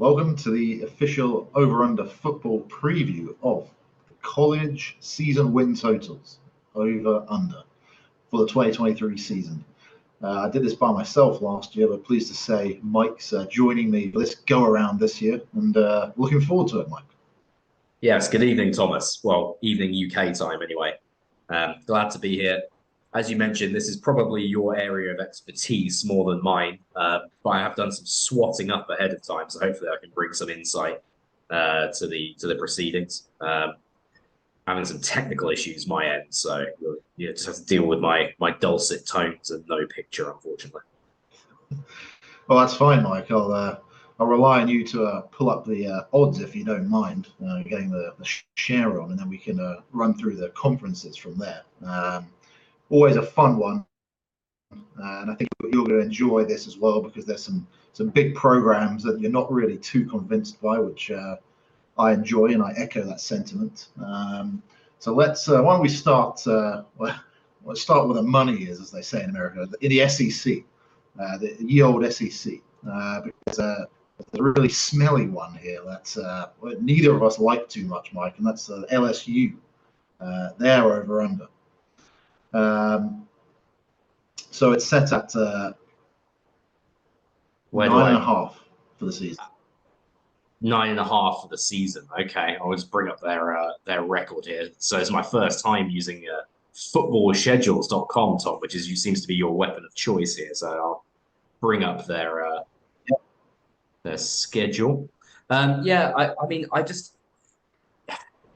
Welcome to the official Over Under football preview of the college season win totals over under for the 2023 season. I did this by myself last year, but pleased to say Mike's joining me for this go around this year, and looking forward to it, Mike. Yes, good evening, Thomas. Well, evening UK time anyway. Glad to be here. As you mentioned, this is probably your area of expertise more than mine, but I have done some swatting up ahead of time, so hopefully I can bring some insight to the proceedings. Having some technical issues my end, so you just have to deal with my dulcet tones and no picture, unfortunately. Well, that's fine, Mike. I'll rely on you to pull up the odds if you don't mind getting the share on, and then we can run through the conferences from there. Always a fun one, and I think you're going to enjoy this as well because there's some big programs that you're not really too convinced by, which I enjoy, and I echo that sentiment. So why don't we start? Let's start where the money is, as they say in America, in the SEC, the ye old SEC, because there's a really smelly one here that neither of us like too much, Mike, and that's LSU. They're over under. So it's set at 9.5 for the season. 9.5 for the season. Okay, I'll just bring up their record here. So it's my first time using footballschedules.com, Tom, which seems to be your weapon of choice here. So I'll bring up their schedule. I mean, I just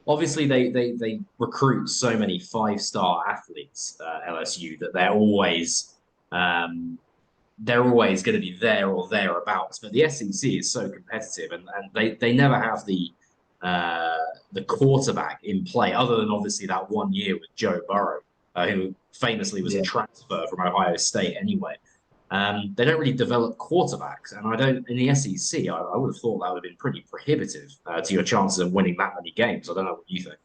obviously they recruit so many 5-star athletes, LSU, that they're always going to be there or thereabouts. But the SEC is so competitive, and they never have the quarterback in play, other than obviously that 1 year with Joe Burrow, who famously was a transfer from Ohio State anyway. They don't really develop quarterbacks, and in the SEC, I would have thought that would have been pretty prohibitive to your chances of winning that many games. I don't know what you think.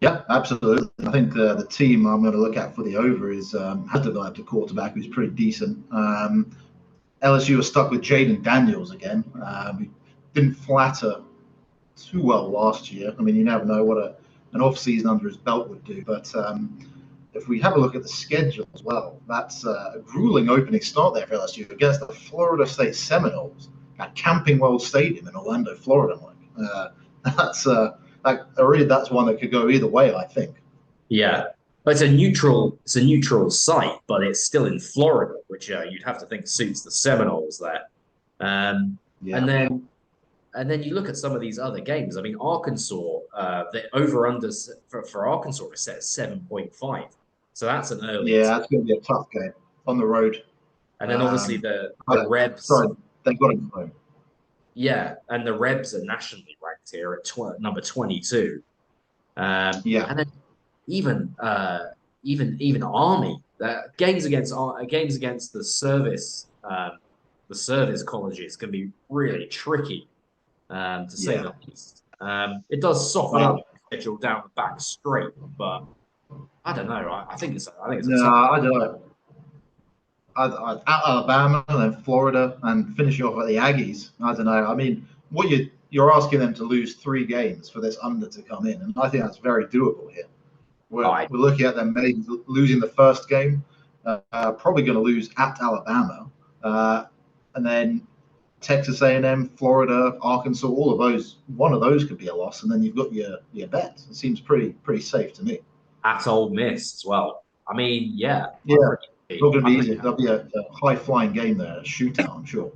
Yeah, absolutely. I think the team I'm going to look at for the over has developed a quarterback who's pretty decent. LSU was stuck with Jaden Daniels again. He didn't flatter too well last year. I mean, you never know what an off-season under his belt would do, but if we have a look at the schedule as well, that's a grueling opening start there for LSU against the Florida State Seminoles at Camping World Stadium in Orlando, Florida. Mike, that's one that could go either way, I think. Yeah, but it's a neutral site, but it's still in Florida, which you'd have to think suits the Seminoles there. And then you look at some of these other games. I mean, Arkansas, the over/under for Arkansas is set at 7.5. So that's an early. Yeah, that's going to be a tough game on the road. And then obviously the Rebs. Sorry, they've got it home. Yeah, and the Rebs are nationally ranked here at number 22. And then even Army games against the service colleges can be really tricky, to say the least. It does soften up the schedule down the back straight, but I don't know. I think it's I don't know. At Alabama and then Florida and finishing off at the Aggies. I don't know. I mean, what you're asking them to lose 3 games for this under to come in, and I think that's very doable here. We're looking at them maybe losing the first game, probably going to lose at Alabama, and then Texas A&M, Florida, Arkansas, all of those. One of those could be a loss, and then you've got your bet. It seems pretty safe to me. At Ole Miss as well. I mean, yeah. It's not going to be easy. There'll be a high-flying game there, a shootout, I'm sure.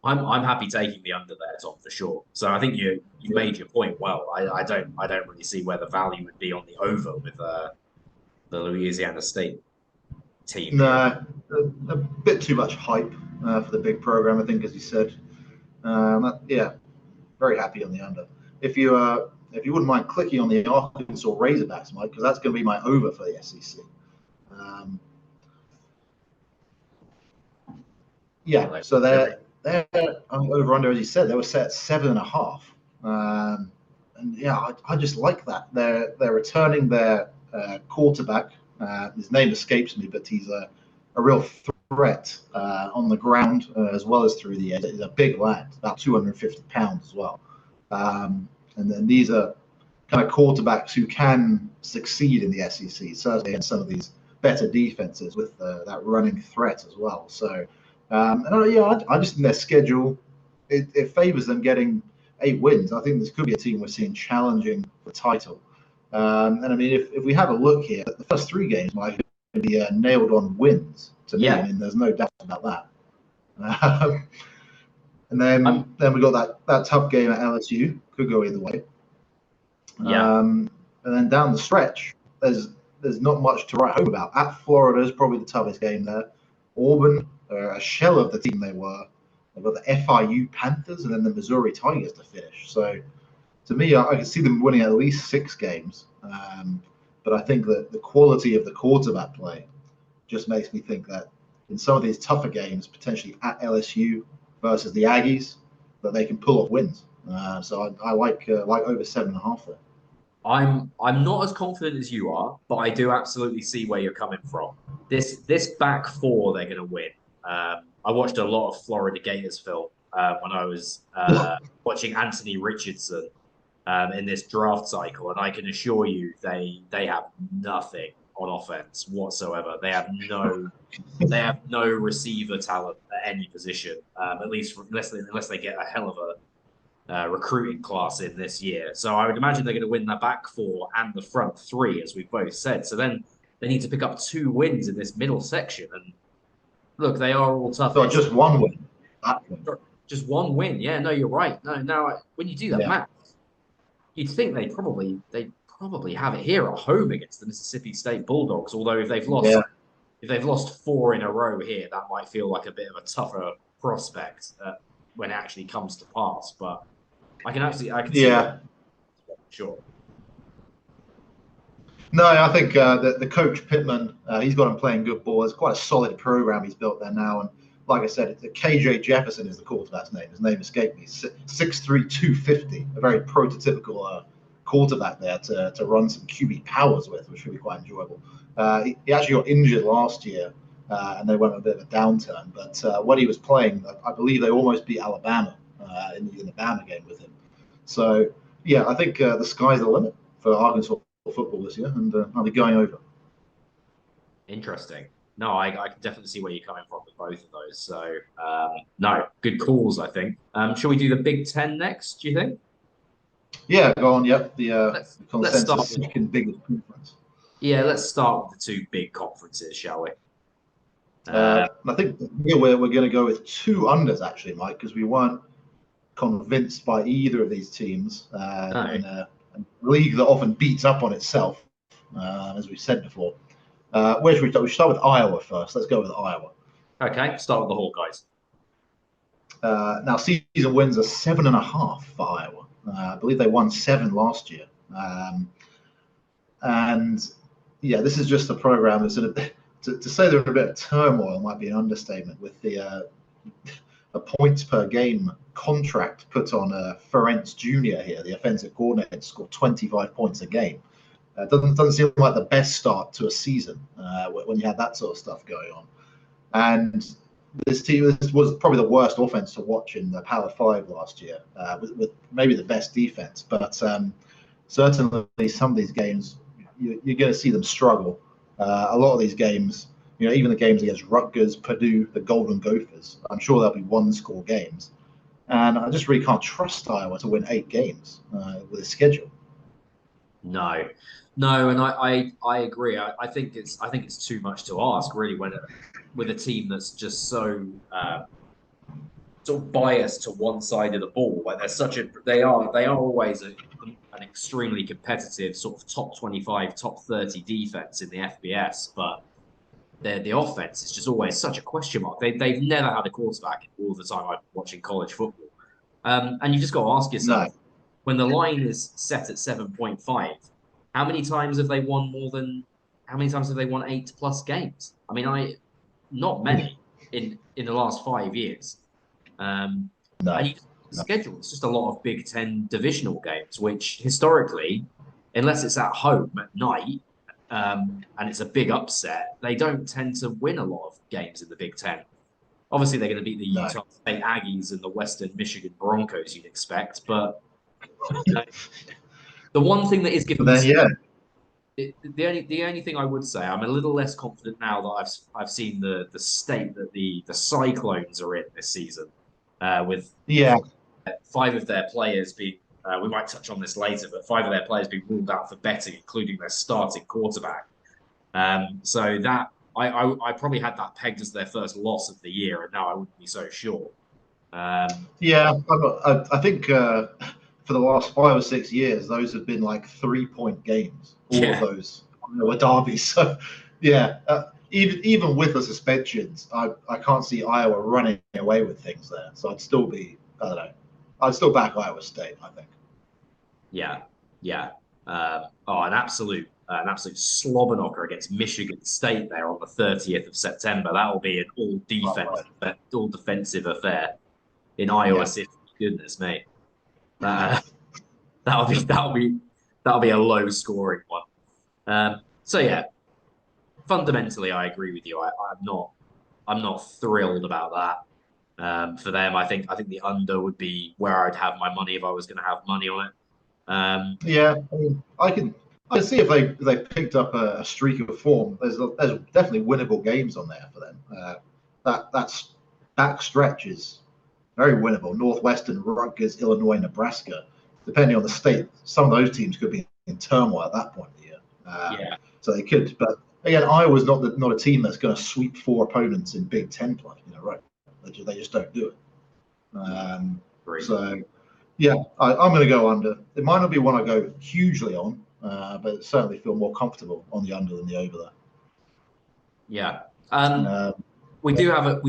I'm happy taking the under there, Tom, for sure. So I think you made your point well. I don't really see where the value would be on the over with the Louisiana State team. No, a bit too much hype for the big program, I think, as you said. Very happy on the under. If you wouldn't mind clicking on the Arkansas Razorbacks, Mike, because that's going to be my over for the SEC. So they're over under, as you said, they were set at 7.5, I just like that. They're returning their quarterback. His name escapes me, but he's a real threat on the ground as well as through the air. It's a big lad, about 250 pounds as well. And then these are kind of quarterbacks who can succeed in the SEC, certainly against some of these better defenses with that running threat as well. So, I just think their schedule it favors them getting 8 wins. I think this could be a team we're seeing challenging the title. And I mean, if we have a look here, the first 3 games might be nailed on wins to me. Yeah. I mean, there's no doubt about that. And then we got that tough game at LSU. Could go either way. Yeah. And then down the stretch, there's not much to write home about. At Florida is probably the toughest game there. Auburn are a shell of the team they were. They've got the FIU Panthers and then the Missouri Tigers to finish. So to me, I can see them winning at least 6 games. But I think that the quality of the quarterback play just makes me think that in some of these tougher games, potentially at LSU versus the Aggies, that they can pull off wins. So I like over 7.5 there. I'm not as confident as you are, but I do absolutely see where you're coming from. This back 4 they're going to win. I watched a lot of Florida Gators film when I was watching Anthony Richardson in this draft cycle, and I can assure you they have nothing on offense whatsoever. They have no receiver talent at any position, at least unless they get a hell of a recruiting class in this year. So I would imagine they're going to win the back 4 and the front 3, as we've both said. So then they need to pick up 2 wins in this middle section. And look, they are all tough. So just 1 win. Just 1 win. Yeah, no, you're right. No, when you do that math, you'd think they probably have it here at home against the Mississippi State Bulldogs. Although if they've lost 4 in a row here, that might feel like a bit of a tougher prospect when it actually comes to pass. But I can see that. Sure. No, I think the coach Pittman, he's got him playing good ball. It's quite a solid program he's built there now. And like I said, KJ Jefferson is the quarterback's name. His name escaped me. 6'3", 250, a very prototypical quarterback there to run some QB powers with, which should be quite enjoyable. He actually got injured last year, and they went on a bit of a downturn. But when he was playing, I believe they almost beat Alabama in the Bama game with him. So, yeah, I think the sky's the limit for Arkansas football this year, and I'll be going over. Interesting. No, I can definitely see where you're coming from with both of those. So, no, good calls, I think. Shall we do the Big Ten next, do you think? Yeah, go on. Yep, the consensus second biggest conference. Yeah, let's start with the 2 big conferences, shall we? I think we're going to go with 2 unders, actually, Mike, because we weren't convinced by either of these teams in a league that often beats up on itself, as we've said before. Where should we start? We should start with Iowa first. Let's go with Iowa. Okay, start with the Hawkeyes. Now, season wins are 7.5 for Iowa. I believe they won 7 last year. And yeah, this is just a program that's to say they're in a bit of turmoil might be an understatement with a points per game contract put on Ferentz Jr. here, the offensive coordinator, scored 25 points a game. Doesn't seem like the best start to a season when you had that sort of stuff going on. And this was probably the worst offense to watch in the Power 5 last year, with maybe the best defense. But certainly some of these games, you're going to see them struggle. A lot of these games, even the games against Rutgers, Purdue, the Golden Gophers, I'm sure they'll be 1-score games. And I just really can't trust Iowa to win 8 games with a schedule. No, and I agree. I think it's too much to ask, really, with a team that's just so sort of biased to one side of the ball. Like they are always an extremely competitive sort of top 25, top 30 defense in the FBS, but the offense is just always such a question mark. They've never had a quarterback all the time I've been watching college football, and you just got to ask yourself, when the line is set at 7.5, how many times have they won 8+ games? I mean, not many in the last 5 years. And the schedule, it's just a lot of Big Ten divisional games, which historically, unless it's at home at night, and it's a big upset, they don't tend to win a lot of games in the Big Ten. Obviously, they're going to beat the No. Utah State Aggies and the Western Michigan Broncos, you'd expect. But you know, the one thing that is But giving me then, yeah, the only thing I would say, I'm a little less confident now that I've seen the state that the Cyclones are in this season, with yeah, five of their players being. We might touch on this later, but five of their players being ruled out for betting, including their starting quarterback. So that I probably had that pegged as their first loss of the year, and now I wouldn't be so sure. yeah. I think for the last 5 or 6 years, those have been like 3-point games. All of Yeah, those were derbies. So, yeah, even with the suspensions, I can't see Iowa running away with things there. So I'd still be, I don't know, I'd still back Iowa State, I think. yeah, yeah. Oh, an absolute slobber knocker against Michigan State there on the 30th of September. That will be an Right. all defensive affair in Iowa Yeah. City. Goodness me, that that'll be a low scoring one. So yeah, fundamentally, I agree with you. I'm not thrilled about that. For them, I think the under would be where I'd have my money if I was going to have money on it. Yeah, I mean, I can see if they picked up a streak of form. There's definitely winnable games on there for them. That's back stretch is very winnable. Northwestern, Rutgers, Illinois, Nebraska. Depending on the state, some of those teams could be in turmoil at that point of the year. Yeah, So they could, but again, Iowa's not a team that's going to sweep 4 opponents in Big Ten play. Right? They just don't do it. great. So yeah, I'm going to go under. It might not be one I go hugely on, but certainly feel more comfortable on the under than the over there. Yeah. We Yeah,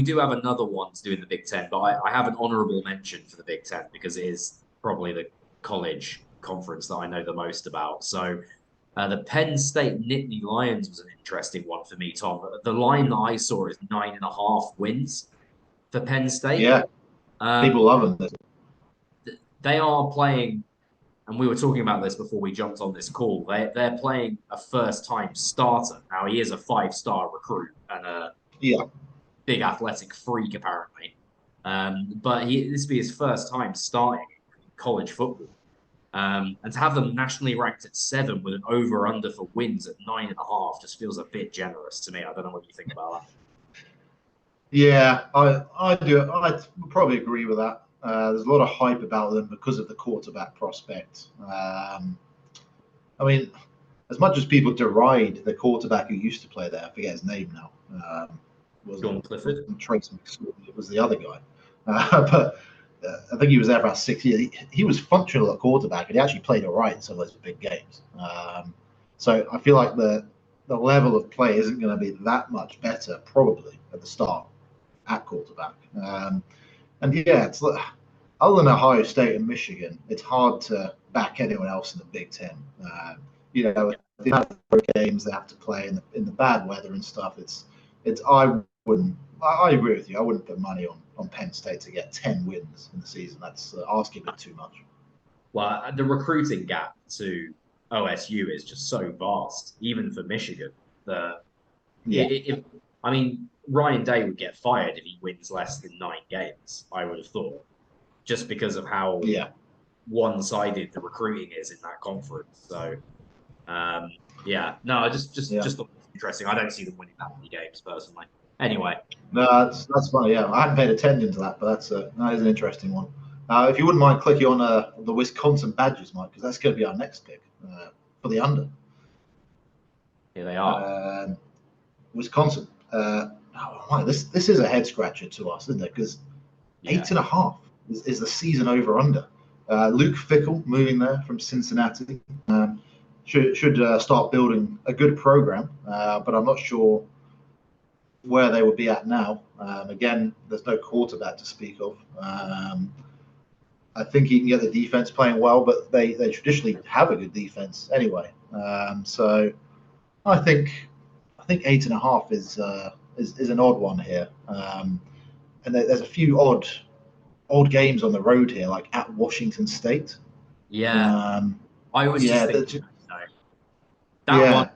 do have another one to do in the Big Ten, but I have an honourable mention for the Big Ten because it is probably the college conference that I know the most about. So the Penn State Nittany Lions was an interesting one for me, Tom. The line that I saw is 9.5 wins for Penn State. yeah, Um, people love them. they are playing, and we were talking about this before we jumped on this call. They're playing a first-time starter. Now he is a five-star recruit and a Yeah, big athletic freak apparently. But this will be his first time starting college football. And to have them nationally ranked at 7 with an over/under for wins at 9.5 just feels a bit generous to me. I don't know what you think about that. yeah, I do. I probably agree with that. There's a lot of hype about them because of the quarterback prospect. I mean, as much as people deride the quarterback who used to play there, I forget his name now. John Clifford. Wasn't Trace McSorley, it was the other guy. But I think he was there for about 6 years. He was functional at quarterback, and he actually played all right in some of those big games. So I feel like the level of play isn't going to be that much better, probably at the start at quarterback. And yeah, it's other than Ohio State and Michigan, it's hard to back anyone else in the Big Ten. The amount of games they have to play in the bad weather and stuff. It's I wouldn't. I agree with you. I wouldn't put money on Penn State to get 10 wins in the season. That's asking a bit too much. Well, the recruiting gap to OSU is just so vast, even for Michigan. Yeah, I mean, Ryan Day would get fired if he wins less than 9 games, I would have thought, just because of how yeah, one-sided the recruiting is in that conference. So, yeah, no, just thought it was interesting. I don't see them winning that many games personally. Anyway, no, that's funny. Yeah, I hadn't paid attention to that, but that is an interesting one. If you wouldn't mind clicking on the Wisconsin Badgers, Mike, because that's going to be our next pick for the under. here they are. Wisconsin. This is a head scratcher to us, isn't it? Because Yeah. 8.5 is the season over under. Luke Fickell moving there from Cincinnati should start building a good program, but I'm not sure where they would be at now. Again, there's no quarterback to speak of. I think he can get the defense playing well, but they traditionally have a good defense anyway. So I think 8.5 is an odd one here. And there's a few odd games on the road here, like at Washington State. Yeah. I was Yeah, just thinking, that yeah, one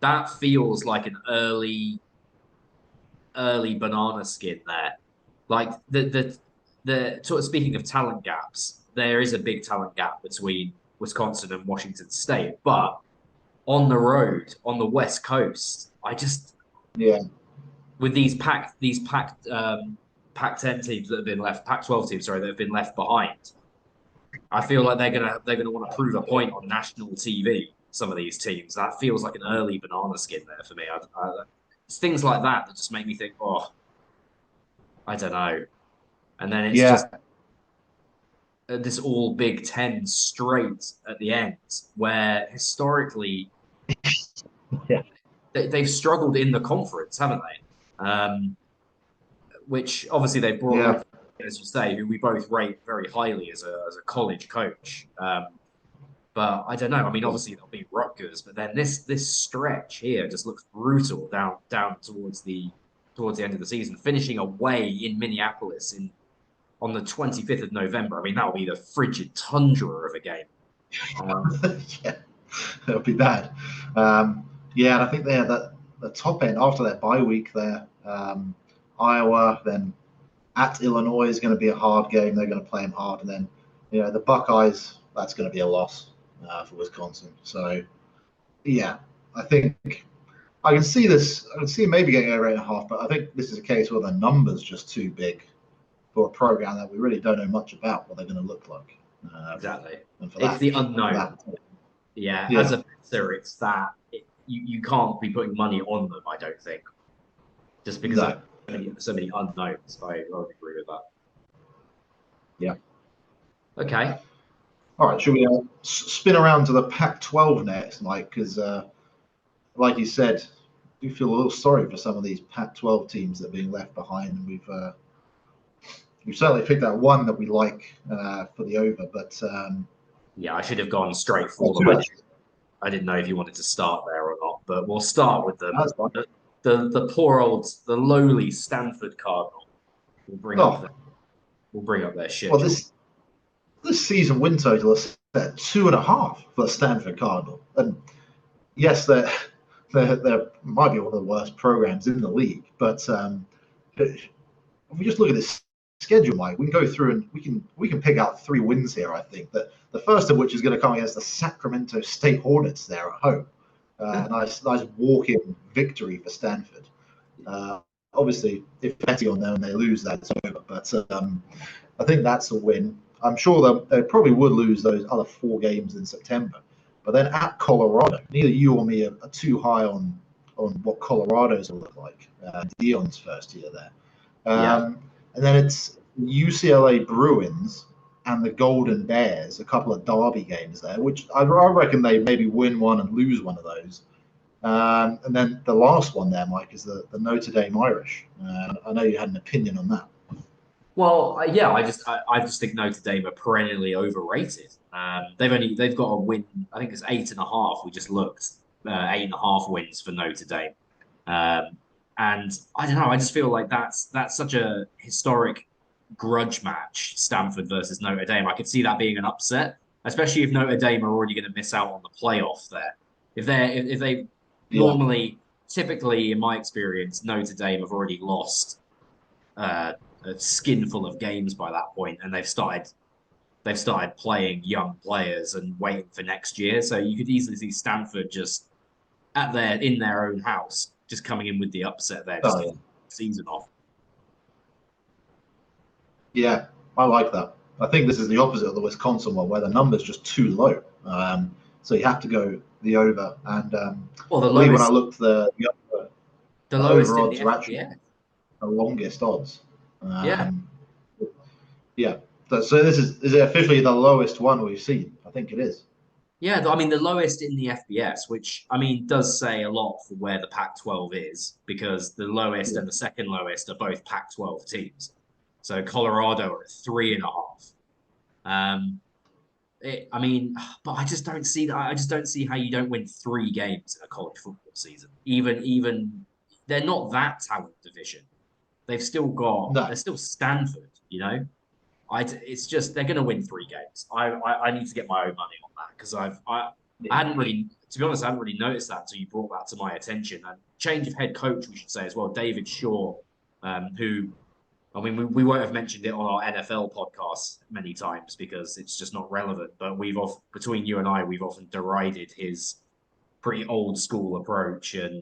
that feels like an early banana skin there. Like the sort of speaking of talent gaps, there is a big talent gap between Wisconsin and Washington State, but on the road on the West Coast, I just Yeah, with these packed Pac-10 teams that have been left, Pac-12 teams, sorry, that have been left behind. I feel like they're gonna want to prove a point on national TV. Some of these teams that feels like an early banana skin there for me. It's things like that that just make me think, oh, I don't know. And then it's just yeah, this all Big Ten straight at the end, where historically yeah, they've struggled in the conference, haven't they? Which obviously they brought yeah, Rick, as you say, who we both rate very highly as a college coach. But I don't know. I mean, yeah. obviously there'll be Rutgers, but then this stretch here just looks brutal down towards the end of the season, finishing away in Minneapolis in on the 25th of November. I mean, that'll be the frigid tundra of a game. Yeah, it'll be bad. Yeah, and I think they had that the top end after that bye week there. Iowa, then at Illinois is going to be a hard game. They're going to play them hard, and then the Buckeyes. That's going to be a loss for Wisconsin. So yeah, I think I can see this. I can see maybe getting over 8.5, but I think this is a case where the number's just too big for a program that we really don't know much about what they're going to look like. Exactly. And for It's that, the for unknown. that, Yeah, as yeah, a bettor, it's that you can't be putting money on them. I don't think just because of no, so many unknowns. I would agree with that. yeah. Okay. All right, should we spin around to the Pac-12 next, Mike? Because, like you said, we feel a little sorry for some of these Pac-12 teams that are being left behind, and we've certainly picked out one that we like for the over, but Yeah, I should have gone straight for them. two others. I didn't know if you wanted to start there or not, but we'll start with That's fine. the poor old the lowly Stanford Cardinal. We'll bring up Oh, the we'll bring up their well, schedule. this season win total is at 2.5 for the Stanford Cardinal, and yes, they might be one of the worst programs in the league, but if we just look at this schedule, Mike, we can go through and we can pick out 3 wins here. I think that the first of which is going to come against the Sacramento State Hornets there at home. Nice walk-in victory for Stanford. Uh, Obviously, if betting on them and they lose, that's over. But I think that's a win. I'm sure they probably would lose those other 4 games in September. But then at Colorado, neither you or me are too high on what Colorado's will look like. Dion's first year there. Yeah. And then it's UCLA Bruins and the Golden Bears, a couple of derby games there, which I reckon they maybe win one and lose one of those. And then the last one there, Mike, is the Notre Dame Irish. I know you had an opinion on that. Well, yeah, I just think Notre Dame are perennially overrated. They've got a win. I think it's 8.5. We just looked 8.5 wins for Notre Dame. And I don't know. I just feel like that's such a historic grudge match, Stanford versus Notre Dame. I could see that being an upset, especially if Notre Dame are already going to miss out on the playoff there. If they Yeah, normally, typically in my experience, Notre Dame have already lost a skin full of games by that point, and they've started playing young players and waiting for next year. So you could easily see Stanford just in their own house, just coming in with the upset there, just oh, to yeah, finish the season off. yeah, I like that. I think this is the opposite of the Wisconsin one, where the number's just too low. So you have to go the over. And Well, I believe when I looked, the the lowest over in the odds are actually FBS. the longest odds. Yeah, Um, yeah. So this is it officially the lowest one we've seen? I think it is. yeah. I mean, the lowest in the FBS, which I mean does say a lot for where the Pac-12 is, because the lowest Yeah. and the second lowest are both Pac-12 teams. So Colorado are at 3.5. I mean, but I just don't see that. I just don't see how you don't win 3 games in a college football season. Even they're not that talent division. No. They're still Stanford. It's just they're going to win 3 games. I need to get my own money on that because I hadn't really, to be honest, I hadn't really noticed that until you brought that to my attention. And change of head coach, we should say as well. David Shaw, who, I mean, we won't have mentioned it on our NFL podcast many times because it's just not relevant. But between you and I, we've often derided his pretty old school approach and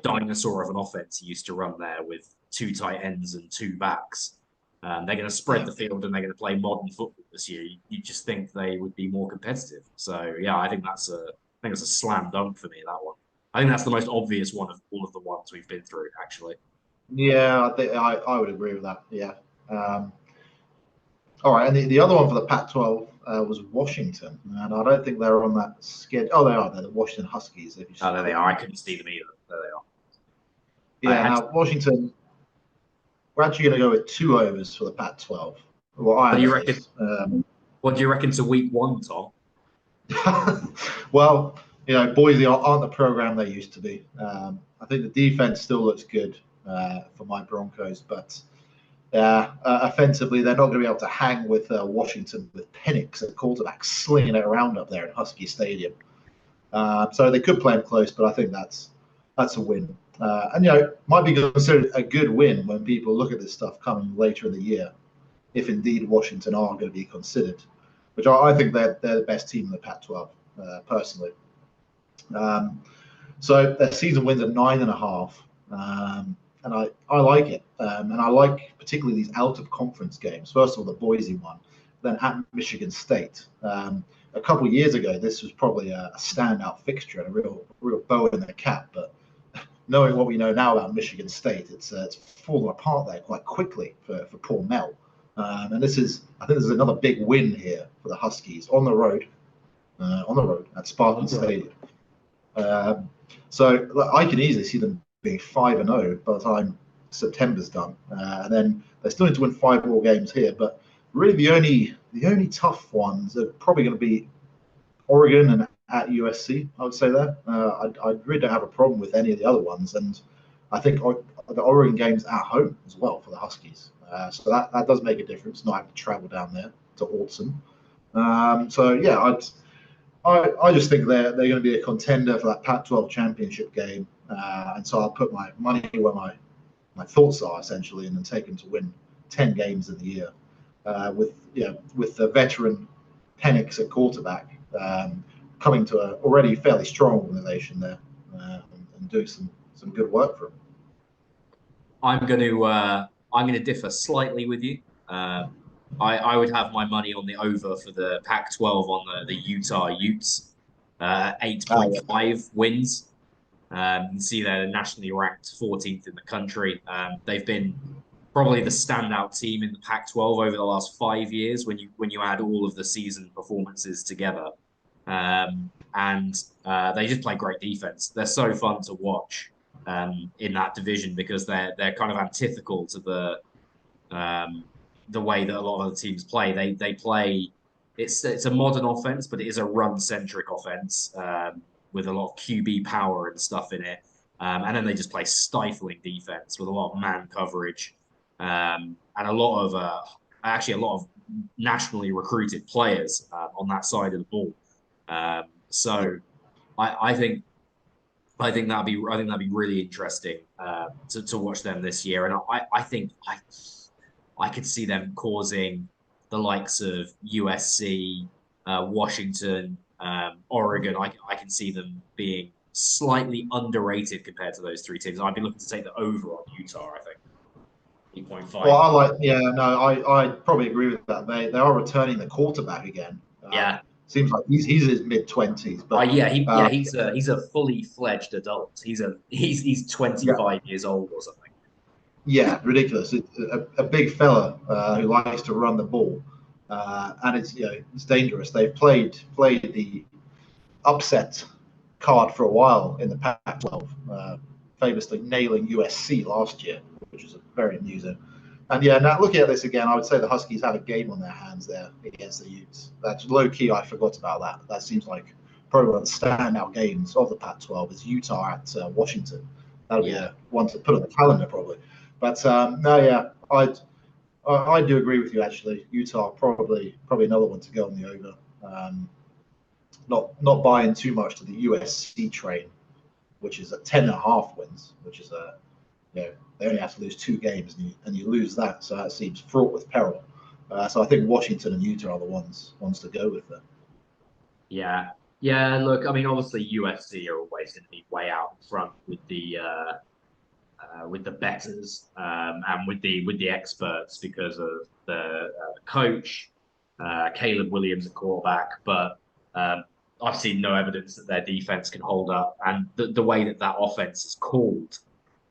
dinosaur of an offense he used to run there with two tight ends and two backs. They're going to spread the field and they're going to play modern football this year. You just think they would be more competitive. So yeah, I think that's a slam dunk for me, that one. I think that's the most obvious one of all of the ones we've been through, actually. Yeah, I think I would agree with that. Yeah. All right, and the other one for the Pac-12 was Washington, and I don't think they're on that schedule. Oh, they are. They're the Washington Huskies. If you Oh, there they are. I couldn't see them either. There they are. Yeah. Now Washington, we're actually going to go with 2 overs for the Pac-12. What do you reckon? What do you reckon to week 1, Tom? Well, Boise aren't the program they used to be. I think the defense still looks good for my Broncos, but offensively, they're not going to be able to hang with Washington with Penix at quarterback slinging it around up there in Husky Stadium. So they could play them close, but I think that's a win. And might be considered a good win when people look at this stuff coming later in the year, if indeed Washington are going to be considered, which I think they're the best team in the Pac-12, personally. So their season wins at 9.5. And I like it. And I like particularly these out-of-conference games. First of all, the Boise one, then at Michigan State. A couple of years ago, this was probably a standout fixture and a real bow in the cap. But knowing what we know now about Michigan State, it's fallen apart there quite quickly for poor Mel. And I think this is another big win here for the Huskies on the road at Spartan Stadium. So I can easily see them being 5-0 by the time September's done, and then they still need to win 5 more games here. But really, the only tough ones are probably going to be Oregon and at USC. I would say there. I really don't have a problem with any of the other ones, and I think the Oregon game's at home as well for the Huskies. So that does make a difference. Not having to travel down there to Autzen. So yeah, I just think they're going to be a contender for that Pac-12 championship game, and so I'll put my money where my thoughts are essentially, and then take them to win 10 games in the year, with the veteran Penix at quarterback, coming to a already fairly strong organization there, and doing some good work for them. I'm going to differ slightly with you. I would have my money on the over for the Pac-12 on the Utah Utes, 8.5 wins. You can see they're nationally ranked 14th in the country. They've been probably the standout team in the Pac-12 over the last 5 years when you add all of the season performances together. And they just play great defense. They're so fun to watch in that division because they're kind of antithetical to the way that a lot of other teams play. They play it's a modern offense, but it is a run-centric offense with a lot of QB power and stuff in it. And then they just play stifling defense with a lot of man coverage and a lot of nationally recruited players on that side of the ball. So I think that'd be really interesting to watch them this year, and I think I could see them causing the likes of USC, Washington, Oregon. I can see them being slightly underrated compared to those 3 teams. I'd be looking to take the over on Utah. I think 8.5. Well, I probably agree with that. They are returning the quarterback again. Yeah. Seems like he's in his mid-20s. But he's a fully fledged adult. He's 25 years old or something. Yeah, ridiculous. It's a big fella who likes to run the ball, and it's dangerous. They've played the upset card for a while in the Pac-12, famously nailing USC last year, which is very amusing. And yeah, now looking at this again, I would say the Huskies have a game on their hands there against the Utes. That's low key. I forgot about that. That seems like probably one of the standout games of the Pac-12 is Utah at Washington. That'll be one to put on the calendar probably. But I do agree with you actually. Utah probably another one to go on the over. not buying too much to the USC train, which is at 10.5 wins, which is they only have to lose 2 games, and you lose that, so that seems fraught with peril. So I think Washington and Utah are the ones to go with there. Yeah. Yeah, look, I mean, obviously USC are always going to be way out in front with the betters and with the experts because of the coach, Caleb Williams, at quarterback. But I've seen no evidence that their defense can hold up, and the way that offense is called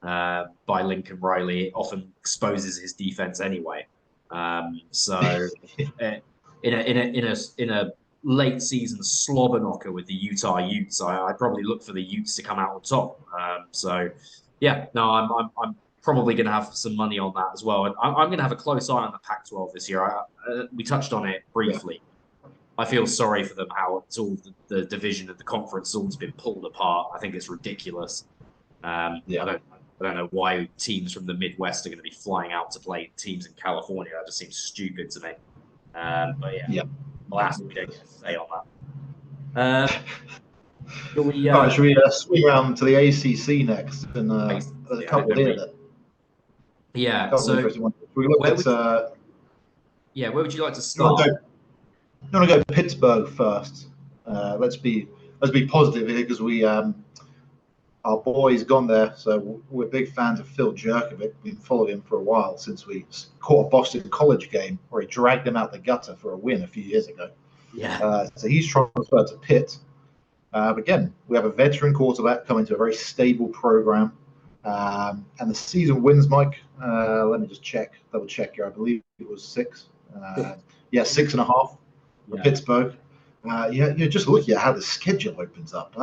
by Lincoln Riley, it often exposes his defense anyway. So in a late season slobber knocker with the Utah Utes, I'd probably look for the Utes to come out on top. So yeah, no, I'm probably going to have some money on that as well, and I'm going to have a close eye on the Pac-12 this year. We touched on it briefly. Yeah. I feel sorry for them how it's all the division of the conference has all been pulled apart. I think it's ridiculous. I don't know why teams from the Midwest are going to be flying out to play teams in California. That just seems stupid to me. But yeah. Alas, we don't get to say on that. All right, should we swing around to the ACC next? And a couple here. Yeah. So we look at, where would you like to start? I want to go Pittsburgh first. Let's be positive here because our boy's gone there, so we're big fans of Phil Jurkovec. We've been following him for a while since we caught a Boston College game where he dragged him out the gutter for a win a few years ago. Yeah. So he's transferred to Pitt. But again, we have a veteran quarterback coming to a very stable program. And the season wins, Mike, let me just double check here. I believe it was 6. 6.5 for Pittsburgh. You're just looking at how the schedule opens up.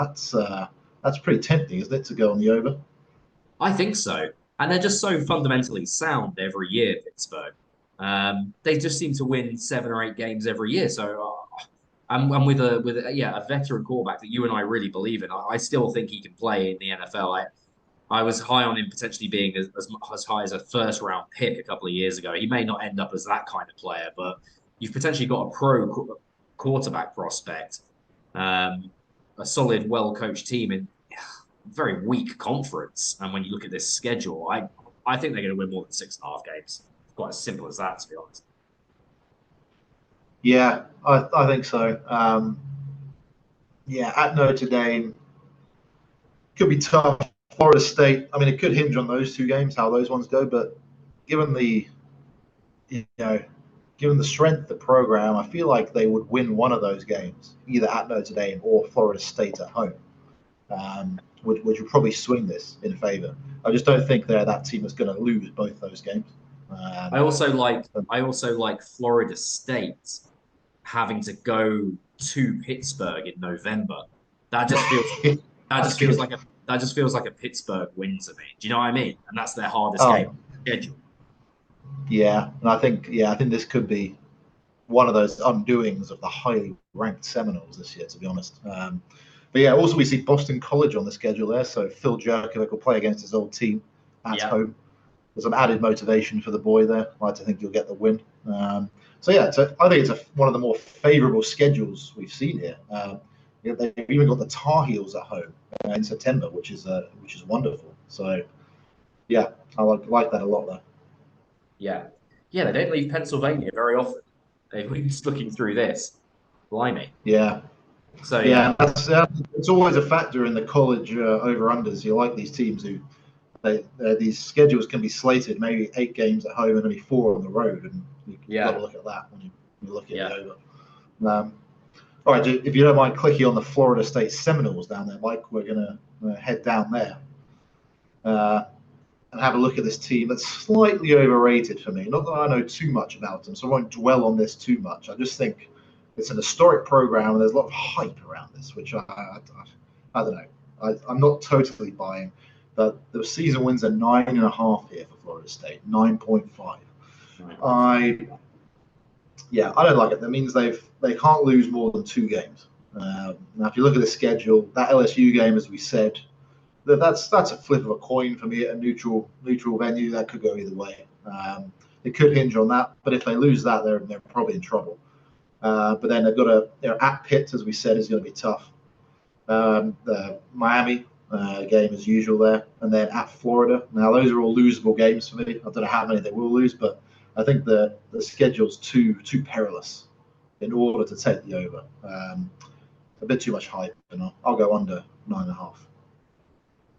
That's pretty tempting, isn't it, to go on the over? I think so. And they're just so fundamentally sound every year, Pittsburgh. They just seem to win 7 or 8 games every year. So and with a veteran quarterback that you and I really believe in, I still think he can play in the NFL. I was high on him potentially being as high as a first-round pick a couple of years ago. He may not end up as that kind of player, but you've potentially got a pro quarterback prospect, a solid, well-coached team in a very weak conference. And when you look at this schedule, I think they're going to win more than 6.5 games. It's quite as simple as that, to be honest. Yeah, I think so. At Notre Dame, could be tough. Florida State, I mean, it could hinge on those 2 games, how those ones go. But given the strength of the program, I feel like they would win one of those games, either at Notre Dame or Florida State at home, which would probably swing this in favor. I just don't think they're that team that's going to lose both those games. I also like Florida State having to go to Pittsburgh in November. That just feels like a Pittsburgh win to me. Do you know what I mean? And that's their hardest game on the schedule. Yeah, and I think this could be one of those undoings of the highly ranked Seminoles this year, to be honest. But yeah, also we see Boston College on the schedule there, so Phil Jurkovec will play against his old team at home. There's some added motivation for the boy there. I like to think you'll get the win. I think it's one of the more favourable schedules we've seen here. They've even got the Tar Heels at home in September, which is wonderful. So, yeah, I like that a lot there. Yeah, they don't leave Pennsylvania very often. We're just looking through this. Blimey. Yeah. So it's always a factor in the college over-unders. You like these teams who these schedules can be slated maybe 8 games at home and only 4 on the road, and you've got to look at that when you look at the over. All right, if you don't mind clicking on the Florida State Seminoles down there, Mike, we're going to head down there and have a look at this team that's slightly overrated for me. Not that I know too much about them, so I won't dwell on this too much. I just think it's an historic program, and there's a lot of hype around this, which I don't know. I'm not totally buying. But the season wins are 9.5 here for Florida State, 9.5. I don't like it. That means they can't lose more than 2 games. Now, if you look at the schedule, that LSU game, as we said, that's a flip of a coin for me at a neutral venue. That could go either way. It could hinge on that, but if they lose that, they're probably in trouble. But then they've got at Pitt, as we said, is going to be tough. The Miami game as usual there, and then at Florida. Now those are all losable games for me. I don't know how many they will lose, but I think the schedule's too perilous in order to take the over. A bit too much hype, and I'll go under 9.5.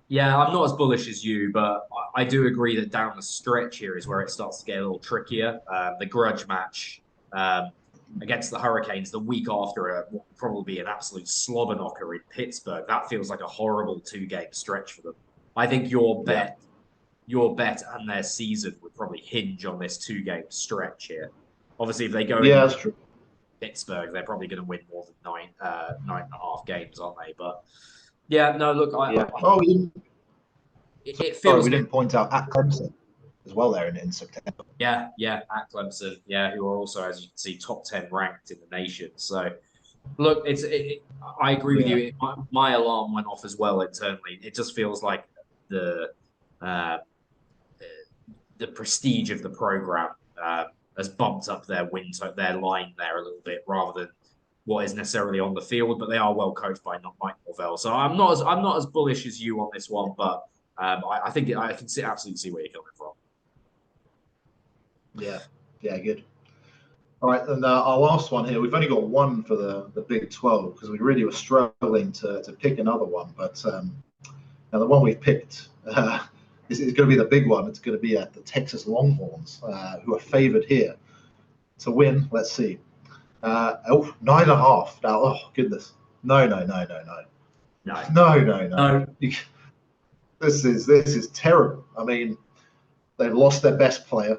Yeah, I'm not as bullish as you, but I do agree that down the stretch here is where it starts to get a little trickier. The grudge match against the Hurricanes the week after what will probably be an absolute slobber knocker in Pittsburgh. That feels like a horrible 2-game stretch for them. I think your bet and their season would probably hinge on this 2-game stretch here. Obviously, if they go in that's true. Pittsburgh, they're probably going to win more than 9.5 games, aren't they? But yeah, no, look, it feels. We didn't point out at Clemson as well there in September. Yeah, at Clemson, who are also, as you can see, top 10 ranked in the nation. So, look, I agree with you. My alarm went off as well internally. It just feels like the prestige of the program has bumped up their line there a little bit, rather than what is necessarily on the field. But they are well coached by Mike Norvell. So I'm not as bullish as you on this one, but I think I can absolutely see where you're coming from. Yeah, good. All right, and our last one here. We've only got one for the Big 12 because we really were struggling to pick another one. But now the one we've picked is going to be the big one. It's going to be at the Texas Longhorns, who are favored here to win. Let's see. 9.5. Now, oh goodness, no. This is terrible. I mean, they've lost their best player.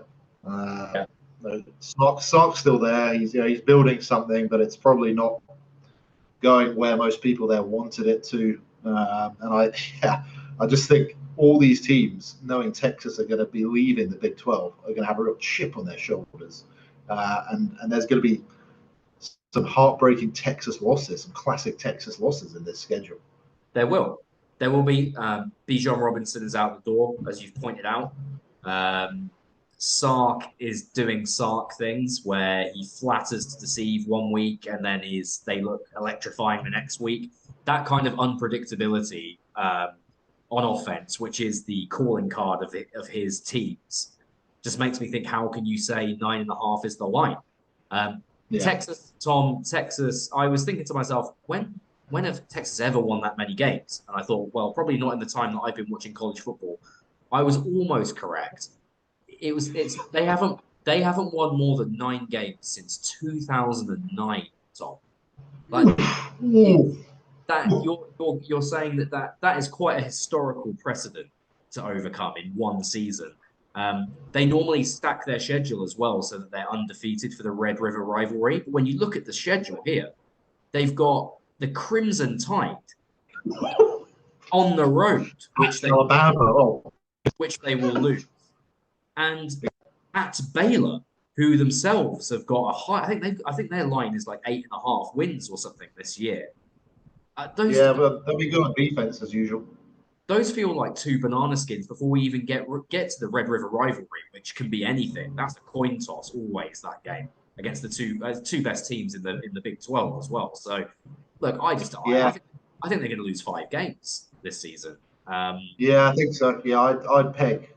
Sark's still there. He's building something, but it's probably not going where most people there wanted it to. And I just think all these teams, knowing Texas are going to be leaving the Big 12, are going to have a real chip on their shoulders, and there's going to be some heartbreaking Texas losses, some classic Texas losses in this schedule. There will be. Bijan Robinson is out the door, as you've pointed out. Sark is doing Sark things where he flatters to deceive one week and then they look electrifying the next week. That kind of unpredictability on offense, which is the calling card of his teams, just makes me think, how can you say 9.5 is the line? Texas, I was thinking to myself, when have Texas ever won that many games? And I thought, well, probably not in the time that I've been watching college football. I was almost correct. They haven't won more than 9 games since 2009, Tom. You're saying that is quite a historical precedent to overcome in one season. They normally stack their schedule as well so that they're undefeated for the Red River rivalry. But when you look at the schedule here, they've got the Crimson Tide on the road, which they will lose, and at Baylor, who themselves have got a high. I think their line is like 8.5 wins or something this year. But they'll be good on defense as usual. Those feel like 2 banana skins before we even get to the Red River rivalry, which can be anything. That's a coin toss always, that game, against the two best teams in the Big 12 as well. So, look, I think they're going to lose 5 games this season. I think so. Yeah, I'd peg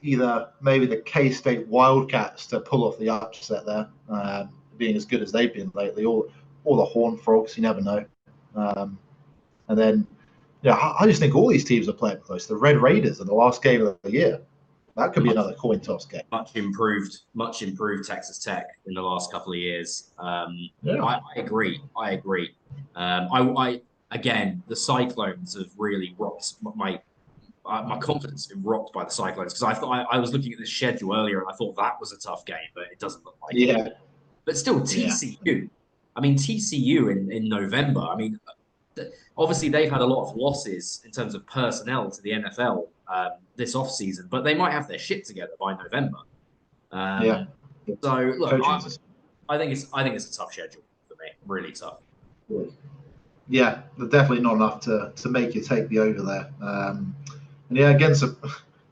either maybe the K-State Wildcats to pull off the upset there, being as good as they've been lately, or the Horned Frogs. You never know. And then, I just think all these teams are playing close. The Red Raiders in the last game of the year, that could be another coin toss game. Much improved Texas Tech in the last couple of years. I agree. Again, the Cyclones have really rocked my confidence has been rocked by the Cyclones, because I was looking at the schedule earlier and I thought that was a tough game, but it doesn't look like it. But still, TCU. Yeah. I mean, TCU in November. I mean, obviously they've had a lot of losses in terms of personnel to the NFL this offseason, but they might have their shit together by November. So look, I think it's a tough schedule for me. Really tough. Yeah, definitely not enough to make you take the over there. And against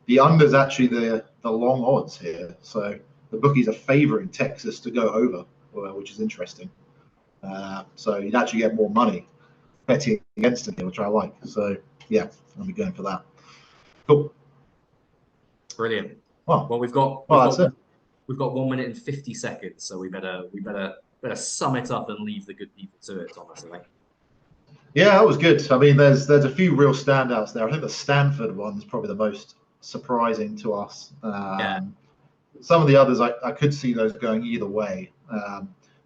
the under's actually the long odds here. So the bookies are favoring Texas to go over. which is interesting. So you'd actually get more money betting against him here, which I like. So yeah, I'll be going for that. Cool. Brilliant. Well, we've got that's it. We've got 1 minute and 50 seconds, so we better sum it up and leave the good people to it, Thomas. I think. Yeah, that was good. I mean, there's a few real standouts there. I think the Stanford one is probably the most surprising to us. Yeah. Some of the others, I could see those going either way.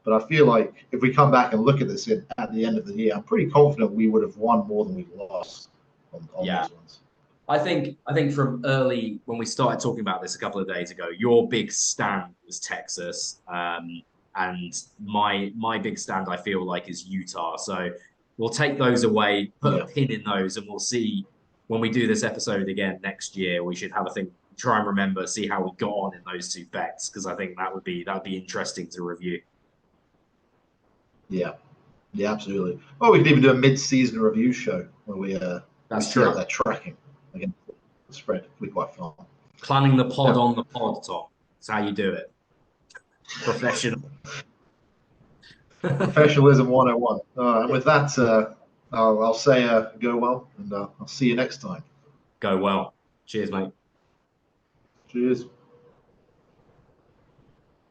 But I feel like if we come back and look at this at the end of the year, I'm pretty confident we would have won more than we've lost on those ones. I think from early when we started talking about this a couple of days ago, your big stand was Texas, and my big stand I feel like is Utah. So we'll take those away, put a pin in those, and we'll see when we do this episode again next year. We should have a think, try and remember, see how we got on in those two bets, because I think that would be interesting to review. Yeah, absolutely. Well, we could even do a mid-season review show where we see how they're tracking against the spread. It'd be quite fun. Planning the pod on the pod, Tom. That's how you do it. Professional. Professionalism 101. And with that, I'll say go well, and I'll see you next time. Go well. Cheers, mate. Cheers.